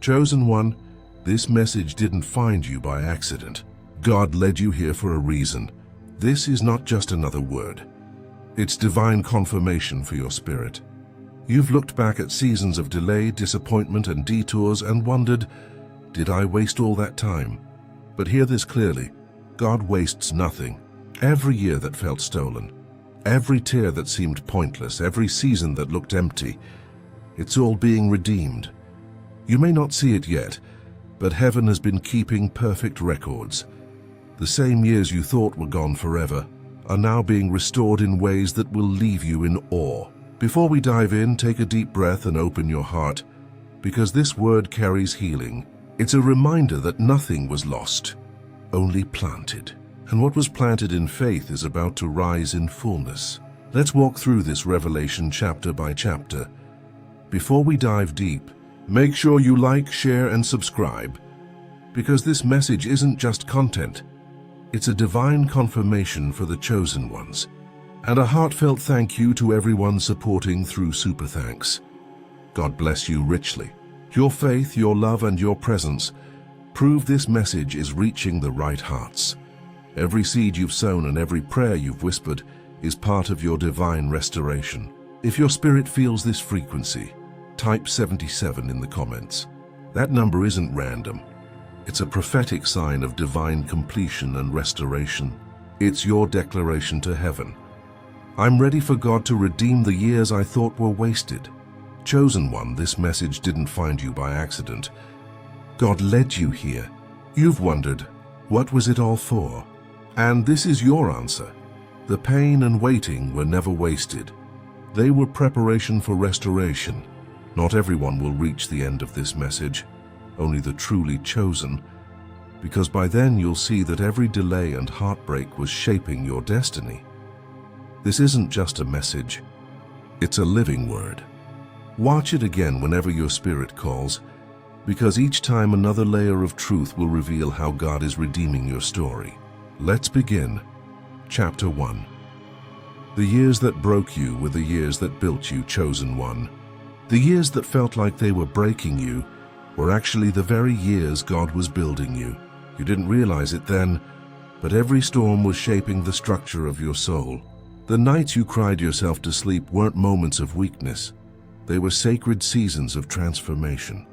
Chosen One, this message didn't find you by accident. God led you here for a reason. This is not just another word. It's divine confirmation for your spirit. You've looked back at seasons of delay, disappointment, and detours and wondered, did I waste all that time? But hear this clearly. God wastes nothing. Every year that felt stolen, every tear that seemed pointless, every season that looked empty, it's all being redeemed. You may not see it yet, but heaven has been keeping perfect records. The same years you thought were gone forever are now being restored in ways that will leave you in awe. Before we dive in, take a deep breath and open your heart, because this word carries healing. It's a reminder that nothing was lost, only planted. And what was planted in faith is about to rise in fullness. Let's walk through this revelation chapter by chapter. Before we dive deep, make sure you like, share, and subscribe, because this message isn't just content. It's a divine confirmation for the chosen ones. And a heartfelt thank you to everyone supporting through Super Thanks. God bless you richly. Your faith, your love, and your presence prove this message is reaching the right hearts. Every seed you've sown and every prayer you've whispered is part of your divine restoration. If your spirit feels this frequency, type 77 in the comments. That number isn't random. It's a prophetic sign of divine completion and restoration. It's your declaration to heaven. I'm ready for God to redeem the years I thought were wasted. Chosen One, this message didn't find you by accident. God led you here. You've wondered, what was it all for? And this is your answer. The pain and waiting were never wasted. They were preparation for restoration. Not everyone will reach the end of this message, only the truly chosen, because by then you'll see that every delay and heartbreak was shaping your destiny. This isn't just a message, it's a living word. Watch it again whenever your spirit calls, because each time another layer of truth will reveal how God is redeeming your story. Let's begin. Chapter 1. The years that broke you were the years that built you, Chosen One. The years that felt like they were breaking you were actually the very years God was building you. You didn't realize it then, but every storm was shaping the structure of your soul. The nights you cried yourself to sleep weren't moments of weakness. They were sacred seasons of transformation.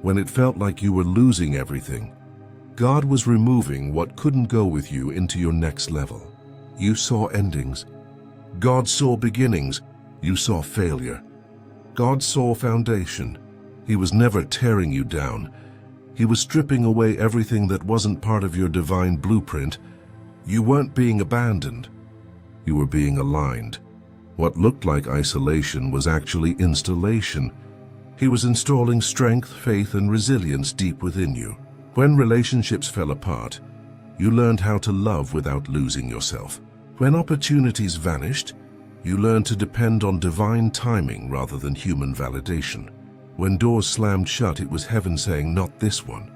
When it felt like you were losing everything, God was removing what couldn't go with you into your next level. You saw endings. God saw beginnings. You saw failure. God saw foundation. He was never tearing you down. He was stripping away everything that wasn't part of your divine blueprint. You weren't being abandoned. You were being aligned. What looked like isolation was actually installation. He was installing strength, faith, and resilience deep within you. When relationships fell apart, you learned how to love without losing yourself. When opportunities vanished, you learned to depend on divine timing rather than human validation. When doors slammed shut, it was heaven saying, not this one.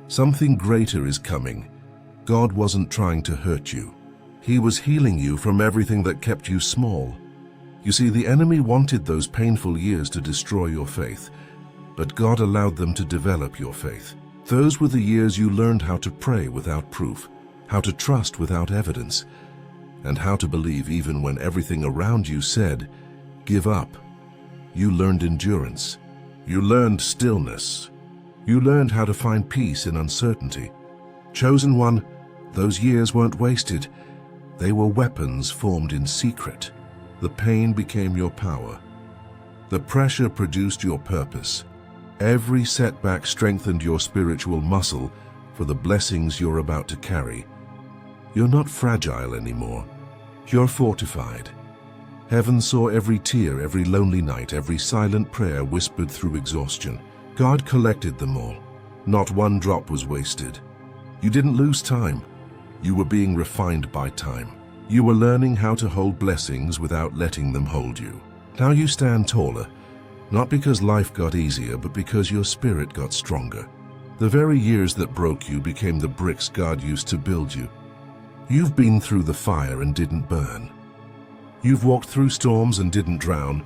Something greater is coming. God wasn't trying to hurt you. He was healing you from everything that kept you small. You see, the enemy wanted those painful years to destroy your faith, but God allowed them to develop your faith. Those were the years you learned how to pray without proof, how to trust without evidence, and how to believe even when everything around you said, give up. You learned endurance. You learned stillness. You learned how to find peace in uncertainty. Chosen One, those years weren't wasted. They were weapons formed in secret. The pain became your power. The pressure produced your purpose. Every setback strengthened your spiritual muscle for the blessings you're about to carry. You're not fragile anymore. You're fortified. Heaven saw every tear, every lonely night, every silent prayer whispered through exhaustion. God collected them all. Not one drop was wasted. You didn't lose time. You were being refined by time. You were learning how to hold blessings without letting them hold you. Now you stand taller, not because life got easier, but because your spirit got stronger. The very years that broke you became the bricks God used to build you. You've been through the fire and didn't burn. You've walked through storms and didn't drown.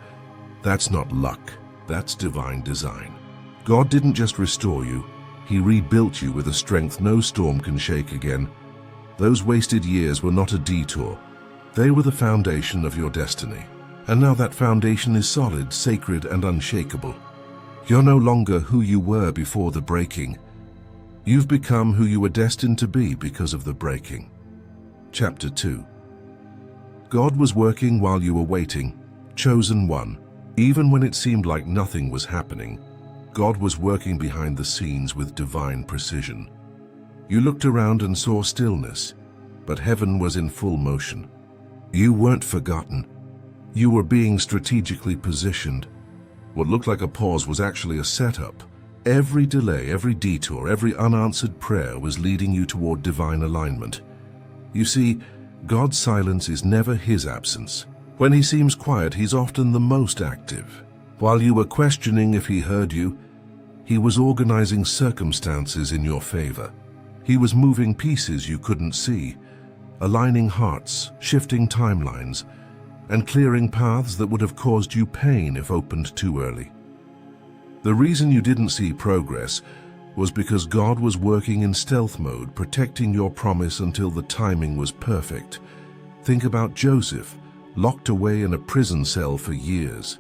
That's not luck. That's divine design. God didn't just restore you, He rebuilt you with a strength no storm can shake again. Those wasted years were not a detour. They were the foundation of your destiny. And now that foundation is solid, sacred, and unshakable. You're no longer who you were before the breaking. You've become who you were destined to be because of the breaking. Chapter 2. God was working while you were waiting. Chosen one. Even when it seemed like nothing was happening, God was working behind the scenes with divine precision. You looked around and saw stillness, but heaven was in full motion. You weren't forgotten. You were being strategically positioned. What looked like a pause was actually a setup. Every delay, every detour, every unanswered prayer was leading you toward divine alignment. You see, God's silence is never His absence. When He seems quiet, He's often the most active. While you were questioning if He heard you, He was organizing circumstances in your favor. He was moving pieces you couldn't see, aligning hearts, shifting timelines, and clearing paths that would have caused you pain if opened too early. The reason you didn't see progress was because God was working in stealth mode, protecting your promise until the timing was perfect. Think about Joseph, locked away in a prison cell for years.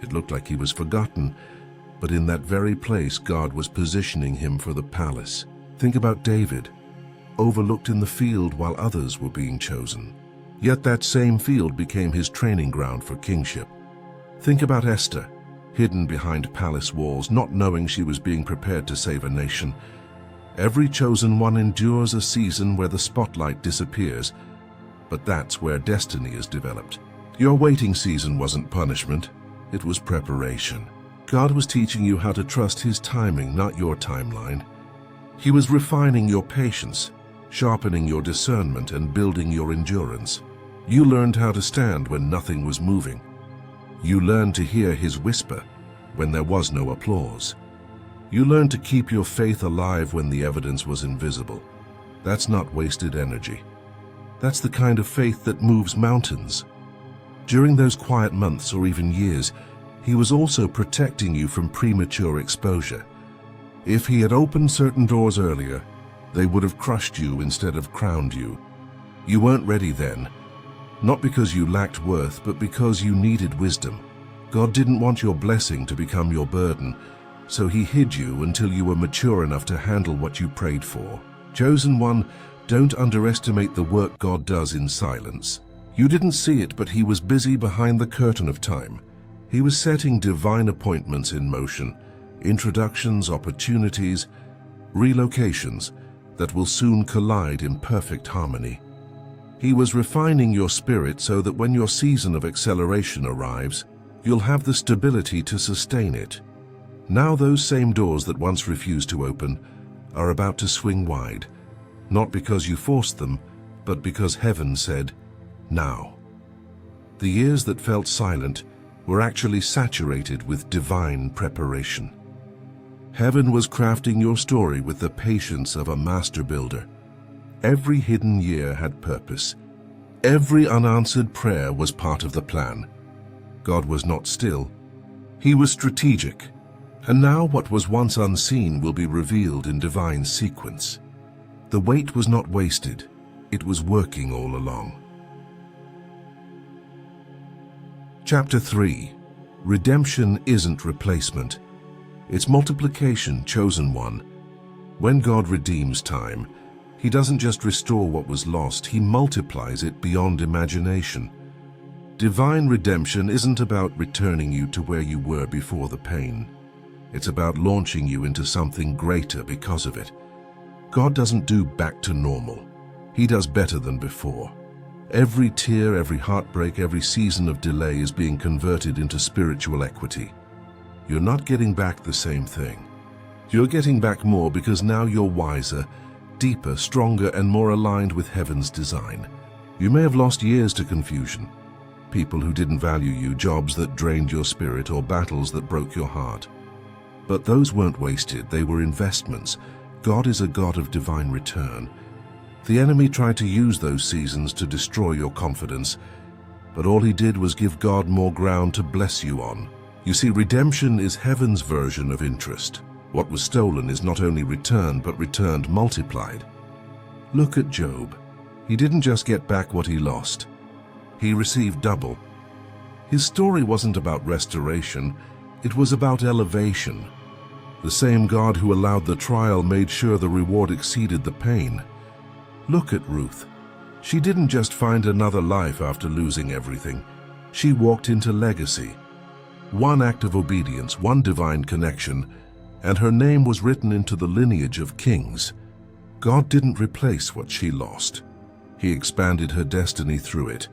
It looked like he was forgotten, but in that very place God was positioning him for the palace. Think about David, overlooked in the field while others were being chosen. Yet that same field became his training ground for kingship. Think about Esther, hidden behind palace walls, not knowing she was being prepared to save a nation. Every chosen one endures a season where the spotlight disappears, but that's where destiny is developed. Your waiting season wasn't punishment, it was preparation. God was teaching you how to trust His timing, not your timeline. He was refining your patience, sharpening your discernment, and building your endurance. You learned how to stand when nothing was moving. You learned to hear His whisper when there was no applause. You learned to keep your faith alive when the evidence was invisible. That's not wasted energy. That's the kind of faith that moves mountains. During those quiet months or even years, He was also protecting you from premature exposure. If He had opened certain doors earlier, they would have crushed you instead of crowned you. You weren't ready then, not because you lacked worth, but because you needed wisdom. God didn't want your blessing to become your burden, so He hid you until you were mature enough to handle what you prayed for. Chosen one, don't underestimate the work God does in silence. You didn't see it, but He was busy behind the curtain of time. He was setting divine appointments in motion, introductions, opportunities, relocations that will soon collide in perfect harmony. He was refining your spirit so that when your season of acceleration arrives, you'll have the stability to sustain it. Now those same doors that once refused to open are about to swing wide, not because you forced them, but because heaven said, now. The years that felt silent were actually saturated with divine preparation. Heaven was crafting your story with the patience of a master builder. Every hidden year had purpose. Every unanswered prayer was part of the plan. God was not still. He was strategic. And now what was once unseen will be revealed in divine sequence. The wait was not wasted. It was working all along. Chapter 3. Redemption isn't replacement. It's multiplication, chosen one. When God redeems time, He doesn't just restore what was lost, He multiplies it beyond imagination. Divine redemption isn't about returning you to where you were before the pain. It's about launching you into something greater because of it. God doesn't do back to normal. He does better than before. Every tear, every heartbreak, every season of delay is being converted into spiritual equity. You're not getting back the same thing. You're getting back more because now you're wiser, deeper, stronger, and more aligned with heaven's design. You may have lost years to confusion, people who didn't value you, jobs that drained your spirit, or battles that broke your heart. But those weren't wasted, they were investments. God is a God of divine return. The enemy tried to use those seasons to destroy your confidence, but all he did was give God more ground to bless you on. You see, redemption is heaven's version of interest. What was stolen is not only returned, but returned multiplied. Look at Job. He didn't just get back what he lost. He received double. His story wasn't about restoration, it was about elevation. The same God who allowed the trial made sure the reward exceeded the pain. Look at Ruth. She didn't just find another life after losing everything. She walked into legacy. One act of obedience, one divine connection, and her name was written into the lineage of kings. God didn't replace what she lost. He expanded her destiny through it,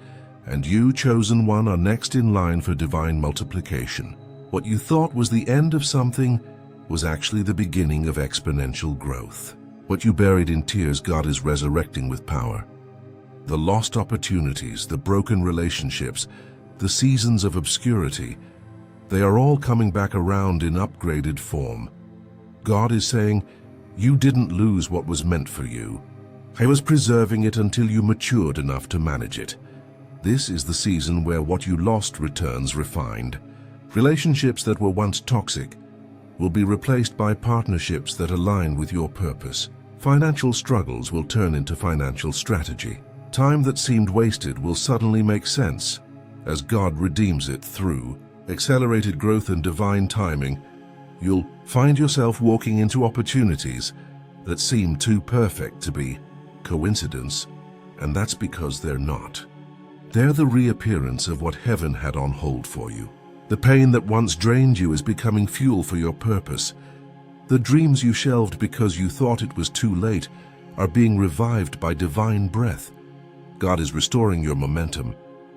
and you, chosen one, are next in line for divine multiplication. What you thought was the end of something was actually the beginning of exponential growth. What you buried in tears, God is resurrecting with power. The lost opportunities, the broken relationships, the seasons of obscurity, they are all coming back around in upgraded form. God is saying, you didn't lose what was meant for you. I was preserving it until you matured enough to manage it. This is the season where what you lost returns refined. Relationships that were once toxic will be replaced by partnerships that align with your purpose. Financial struggles will turn into financial strategy. Time that seemed wasted will suddenly make sense as God redeems it through accelerated growth and divine timing. You'll find yourself walking into opportunities that seem too perfect to be coincidence, and that's because they're not. They're the reappearance of what heaven had on hold for you. The pain that once drained you is becoming fuel for your purpose. The dreams you shelved because you thought it was too late are being revived by divine breath. God is restoring your momentum,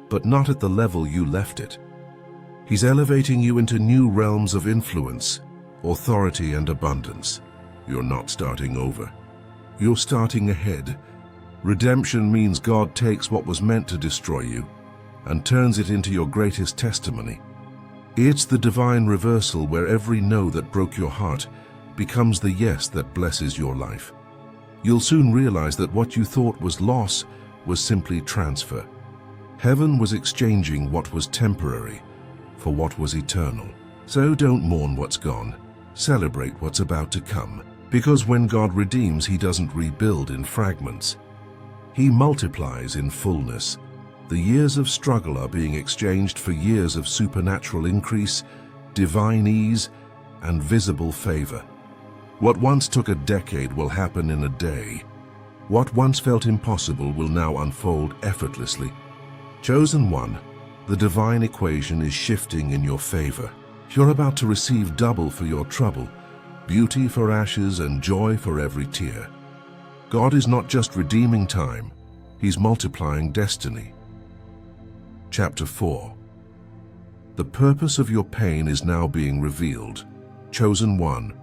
but not at the level you left it. He's elevating you into new realms of influence, authority, and abundance. You're not starting over. You're starting ahead. Redemption means God takes what was meant to destroy you and turns it into your greatest testimony. It's the divine reversal where every no that broke your heart becomes the yes that blesses your life. You'll soon realize that what you thought was loss was simply transfer. Heaven was exchanging what was temporary for what was eternal. So don't mourn what's gone. Celebrate what's about to come. Because when God redeems, He doesn't rebuild in fragments. He multiplies in fullness. The years of struggle are being exchanged for years of supernatural increase, divine ease, and visible favor. What once took a decade will happen in a day. What once felt impossible will now unfold effortlessly. Chosen one, the divine equation is shifting in your favor. You're about to receive double for your trouble, beauty for ashes, and joy for every tear. God is not just redeeming time, He's multiplying destiny. Chapter 4. The purpose of your pain is now being revealed. Chosen one,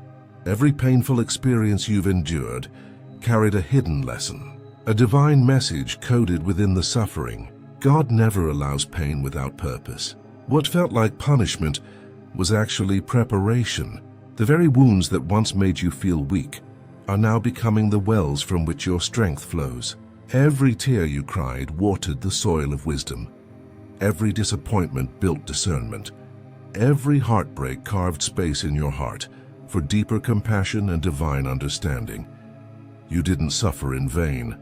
every painful experience you've endured carried a hidden lesson, a divine message coded within the suffering. God never allows pain without purpose. What felt like punishment was actually preparation. The very wounds that once made you feel weak are now becoming the wells from which your strength flows. Every tear you cried watered the soil of wisdom. Every disappointment built discernment. Every heartbreak carved space in your heart for deeper compassion and divine understanding. You didn't suffer in vain.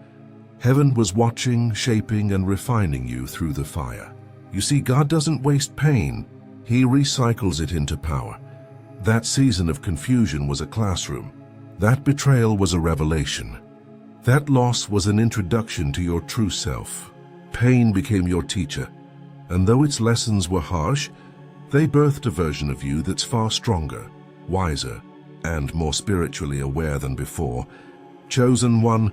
Heaven was watching, shaping, and refining you through the fire. You see, God doesn't waste pain. He recycles it into power. That season of confusion was a classroom. That betrayal was a revelation. That loss was an introduction to your true self. Pain became your teacher, and though its lessons were harsh, they birthed a version of you that's far stronger, wiser, and more spiritually aware than before. Chosen one,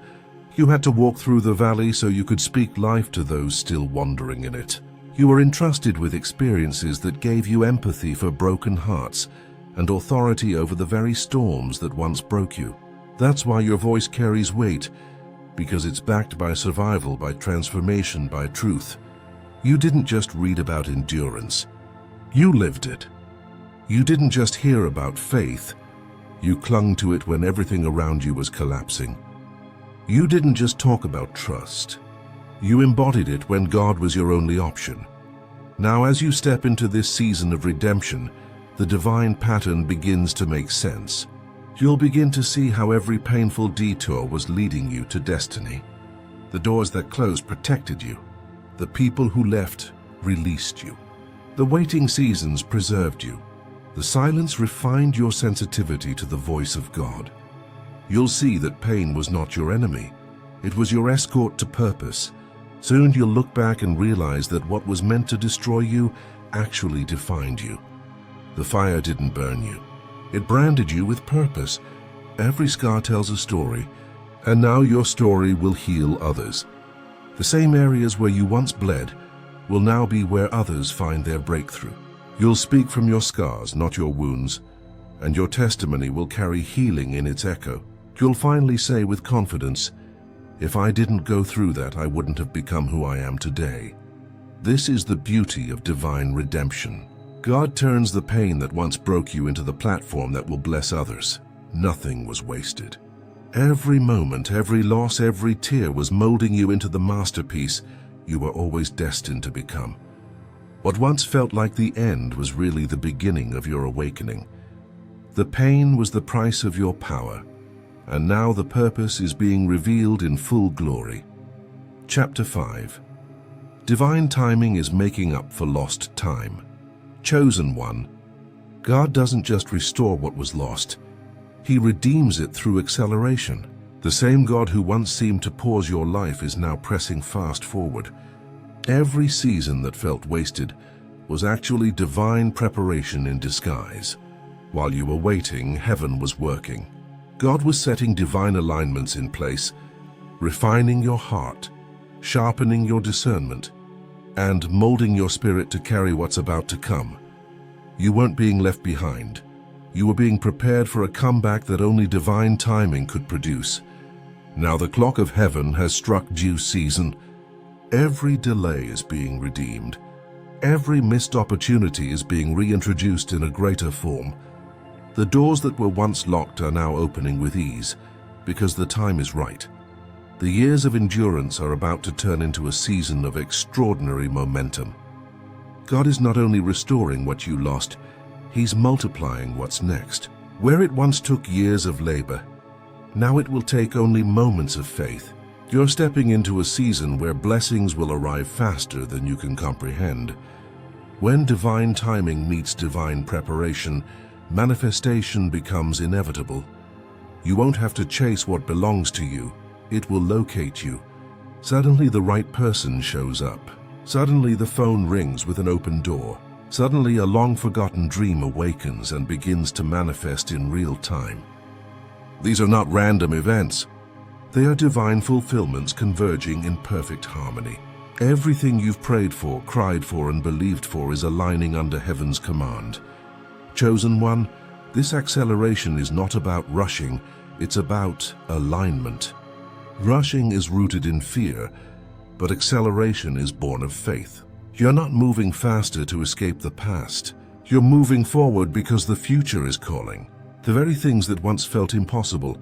you had to walk through the valley so you could speak life to those still wandering in it. You were entrusted with experiences that gave you empathy for broken hearts and authority over the very storms that once broke you. That's why your voice carries weight, because it's backed by survival, by transformation, by truth. You didn't just read about endurance. You lived it. You didn't just hear about faith. You clung to it when everything around you was collapsing. You didn't just talk about trust. You embodied it when God was your only option. Now, as you step into this season of redemption, the divine pattern begins to make sense. You'll begin to see how every painful detour was leading you to destiny. The doors that closed protected you. The people who left released you. The waiting seasons preserved you. The silence refined your sensitivity to the voice of God. You'll see that pain was not your enemy. It was your escort to purpose. Soon you'll look back and realize that what was meant to destroy you actually defined you. The fire didn't burn you. It branded you with purpose. Every scar tells a story, and now your story will heal others. The same areas where you once bled will now be where others find their breakthrough. You'll speak from your scars, not your wounds, and your testimony will carry healing in its echo. You'll finally say with confidence, "If I didn't go through that, I wouldn't have become who I am today." This is the beauty of divine redemption. God turns the pain that once broke you into the platform that will bless others. Nothing was wasted. Every moment, every loss, every tear was molding you into the masterpiece you were always destined to become. What once felt like the end was really the beginning of your awakening. The pain was the price of your power, and now the purpose is being revealed in full glory. Chapter 5. Divine timing is making up for lost time. Chosen one. God doesn't just restore what was lost. He redeems it through acceleration. The same God who once seemed to pause your life is now pressing fast forward. Every season that felt wasted was actually divine preparation in disguise. While you were waiting, heaven was working. God was setting divine alignments in place, refining your heart, sharpening your discernment, and molding your spirit to carry what's about to come. You weren't being left behind. You were being prepared for a comeback that only divine timing could produce. Now the clock of heaven has struck due season. Every delay is being redeemed. Every missed opportunity is being reintroduced in a greater form. The doors that were once locked are now opening with ease, because the time is right. The years of endurance are about to turn into a season of extraordinary momentum. God is not only restoring what you lost, He's multiplying what's next. Where it once took years of labor, now it will take only moments of faith. You're stepping into a season where blessings will arrive faster than you can comprehend. When divine timing meets divine preparation, manifestation becomes inevitable. You won't have to chase what belongs to you. It will locate you. Suddenly the right person shows up. Suddenly the phone rings with an open door. Suddenly a long-forgotten dream awakens and begins to manifest in real time. These are not random events. They are divine fulfillments converging in perfect harmony. Everything you've prayed for, cried for, and believed for is aligning under heaven's command. Chosen one, this acceleration is not about rushing, it's about alignment. Rushing is rooted in fear, but acceleration is born of faith. You're not moving faster to escape the past. You're moving forward because the future is calling. The very things that once felt impossible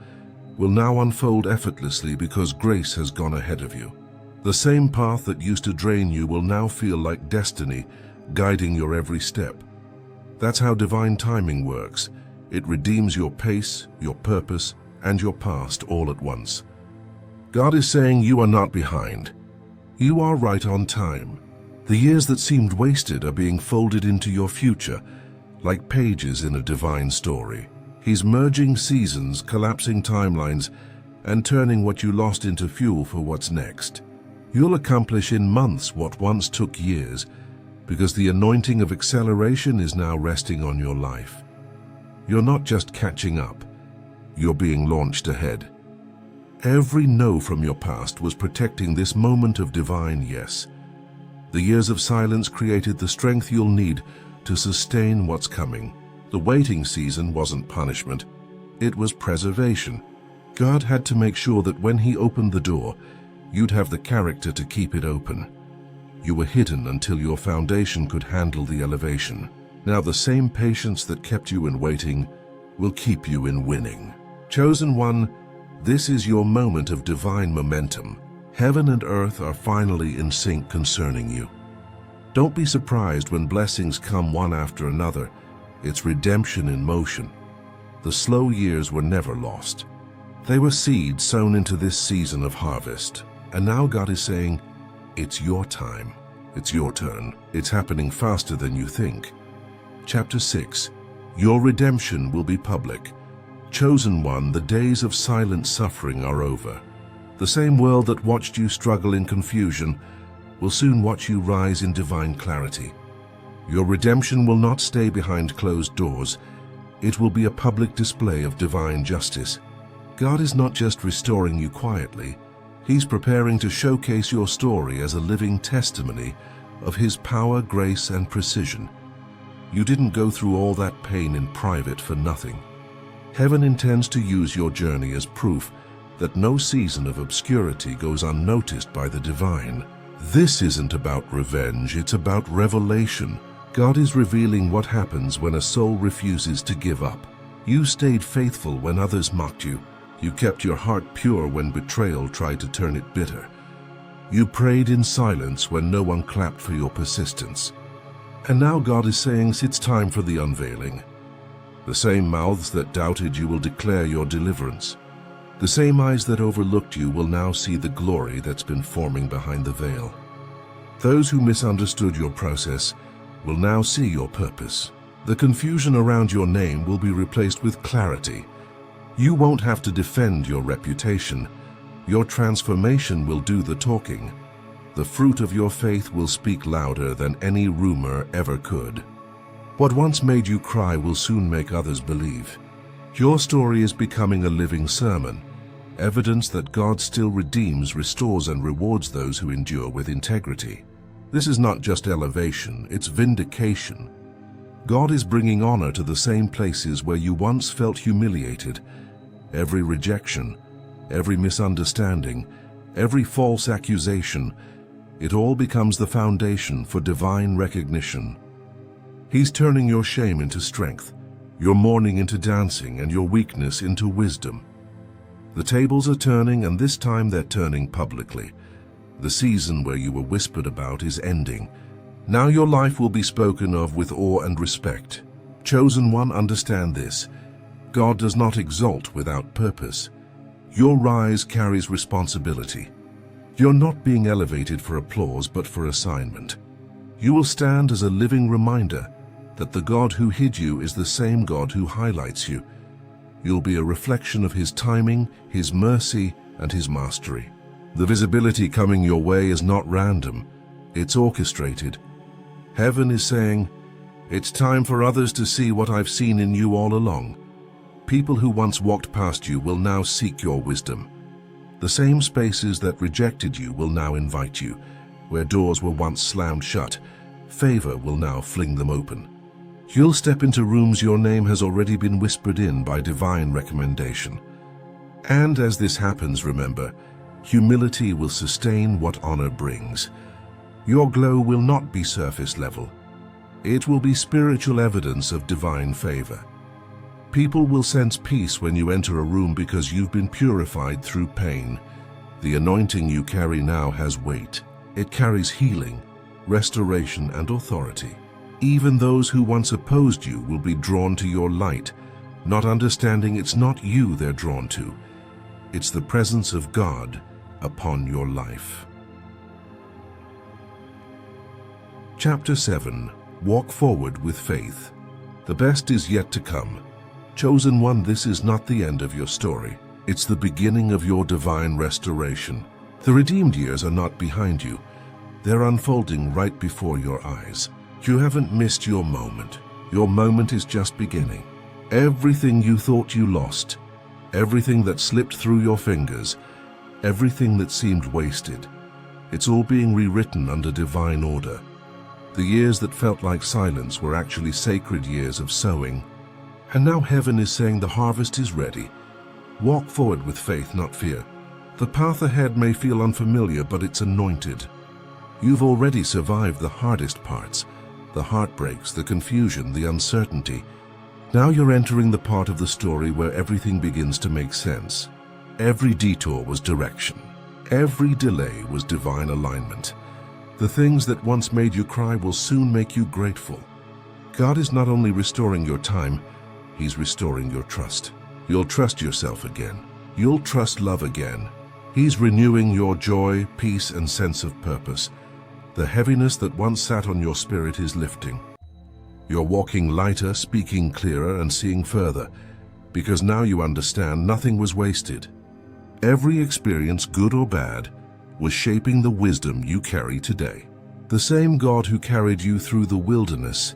will now unfold effortlessly because grace has gone ahead of you. The same path that used to drain you will now feel like destiny, guiding your every step. That's how divine timing works. It redeems your pace, your purpose, and your past all at once. God is saying you are not behind. You are right on time. The years that seemed wasted are being folded into your future, like pages in a divine story. He's merging seasons, collapsing timelines, and turning what you lost into fuel for what's next. You'll accomplish in months what once took years, because the anointing of acceleration is now resting on your life. You're not just catching up, you're being launched ahead. Every no from your past was protecting this moment of divine yes. The years of silence created the strength you'll need to sustain what's coming. The waiting season wasn't punishment, it was preservation. God had to make sure that when He opened the door, you'd have the character to keep it open. You were hidden until your foundation could handle the elevation. Now the same patience that kept you in waiting will keep you in winning. Chosen one, this is your moment of divine momentum. Heaven and earth are finally in sync concerning you. Don't be surprised when blessings come one after another. It's redemption in motion. The slow years were never lost. They were seeds sown into this season of harvest. And now God is saying, it's your time. It's your turn. It's happening faster than you think. Chapter 6. Your redemption will be public. Chosen one, the days of silent suffering are over. The same world that watched you struggle in confusion will soon watch you rise in divine clarity. Your redemption will not stay behind closed doors. It will be a public display of divine justice. God is not just restoring you quietly. He's preparing to showcase your story as a living testimony of His power, grace, and precision. You didn't go through all that pain in private for nothing. Heaven intends to use your journey as proof that no season of obscurity goes unnoticed by the divine. This isn't about revenge, it's about revelation. God is revealing what happens when a soul refuses to give up. You stayed faithful when others mocked you. You kept your heart pure when betrayal tried to turn it bitter. You prayed in silence when no one clapped for your persistence. And now God is saying it's time for the unveiling. The same mouths that doubted you will declare your deliverance. The same eyes that overlooked you will now see the glory that's been forming behind the veil. Those who misunderstood your process will now see your purpose. The confusion around your name will be replaced with clarity. You won't have to defend your reputation. Your transformation will do the talking. The fruit of your faith will speak louder than any rumor ever could. What once made you cry will soon make others believe. Your story is becoming a living sermon, evidence that God still redeems, restores, and rewards those who endure with integrity. This is not just elevation, it's vindication. God is bringing honor to the same places where you once felt humiliated. Every rejection, every misunderstanding, every false accusation, it all becomes the foundation for divine recognition. He's turning your shame into strength, your mourning into dancing, and your weakness into wisdom. The tables are turning, and this time they're turning publicly. The season where you were whispered about is ending. Now your life will be spoken of with awe and respect. Chosen one, understand this. God does not exalt without purpose. Your rise carries responsibility. You're not being elevated for applause, but for assignment. You will stand as a living reminder that the God who hid you is the same God who highlights you. You'll be a reflection of His timing, His mercy, and His mastery. The visibility coming your way is not random, it's orchestrated. Heaven is saying, it's time for others to see what I've seen in you all along. People who once walked past you will now seek your wisdom. The same spaces that rejected you will now invite you. Where doors were once slammed shut, favor will now fling them open. You'll step into rooms your name has already been whispered in by divine recommendation. And as this happens, remember, humility will sustain what honor brings. Your glow will not be surface level. It will be spiritual evidence of divine favor. People will sense peace when you enter a room because you've been purified through pain. The anointing you carry now has weight. It carries healing, restoration, and authority. Even those who once opposed you will be drawn to your light, not understanding it's not you they're drawn to. It's the presence of God upon your life. Chapter 7. Walk forward with faith. The best is yet to come. Chosen one, this is not the end of your story. It's the beginning of your divine restoration. The redeemed years are not behind you. They're unfolding right before your eyes. You haven't missed your moment. Your moment is just beginning. Everything you thought you lost, everything that slipped through your fingers, everything that seemed wasted, it's all being rewritten under divine order. The years that felt like silence were actually sacred years of sowing. And now heaven is saying the harvest is ready. Walk forward with faith, not fear. The path ahead may feel unfamiliar, but it's anointed. You've already survived the hardest parts, the heartbreaks, the confusion, the uncertainty. Now you're entering the part of the story where everything begins to make sense. Every detour was direction. Every delay was divine alignment. The things that once made you cry will soon make you grateful. God is not only restoring your time, He's restoring your trust. You'll trust yourself again. You'll trust love again. He's renewing your joy, peace, and sense of purpose. The heaviness that once sat on your spirit is lifting. You're walking lighter, speaking clearer, and seeing further, because now you understand nothing was wasted. Every experience, good or bad, was shaping the wisdom you carry today. The same God who carried you through the wilderness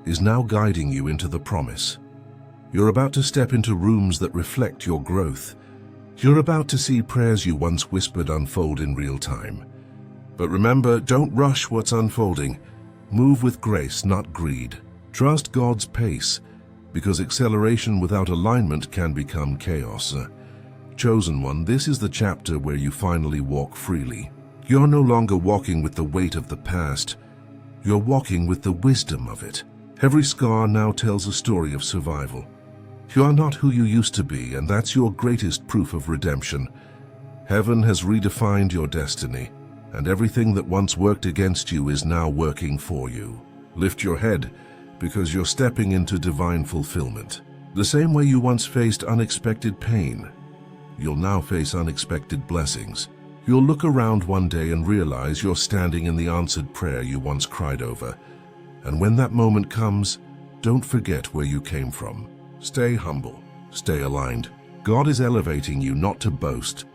is now guiding you into the promise. You're about to step into rooms that reflect your growth. You're about to see prayers you once whispered unfold in real time. But remember, don't rush what's unfolding. Move with grace, not greed. Trust God's pace, because acceleration without alignment can become chaos. Chosen one, this is the chapter where you finally walk freely. You're no longer walking with the weight of the past. You're walking with the wisdom of it. Every scar now tells a story of survival. You are not who you used to be, and that's your greatest proof of redemption. Heaven has redefined your destiny, and everything that once worked against you is now working for you. Lift your head, because you're stepping into divine fulfillment. The same way you once faced unexpected pain, you'll now face unexpected blessings. You'll look around one day and realize you're standing in the answered prayer you once cried over. And when that moment comes, don't forget where you came from. Stay humble, stay aligned. God is elevating you not to boast,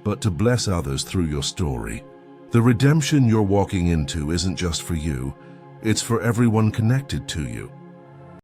but to bless others through your story. The redemption you're walking into isn't just for you, it's for everyone connected to you.